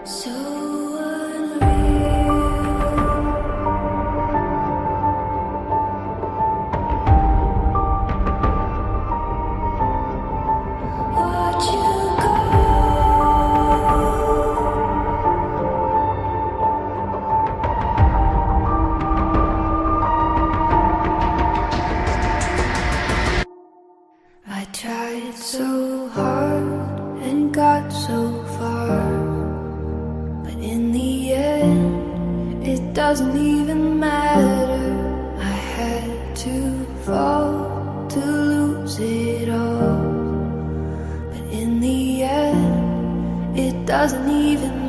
So unreal. Watch you go. I tried so hard and got so far, but in the end, it doesn't even matter. I had to fall to lose it all, but in the end, it doesn't even matter.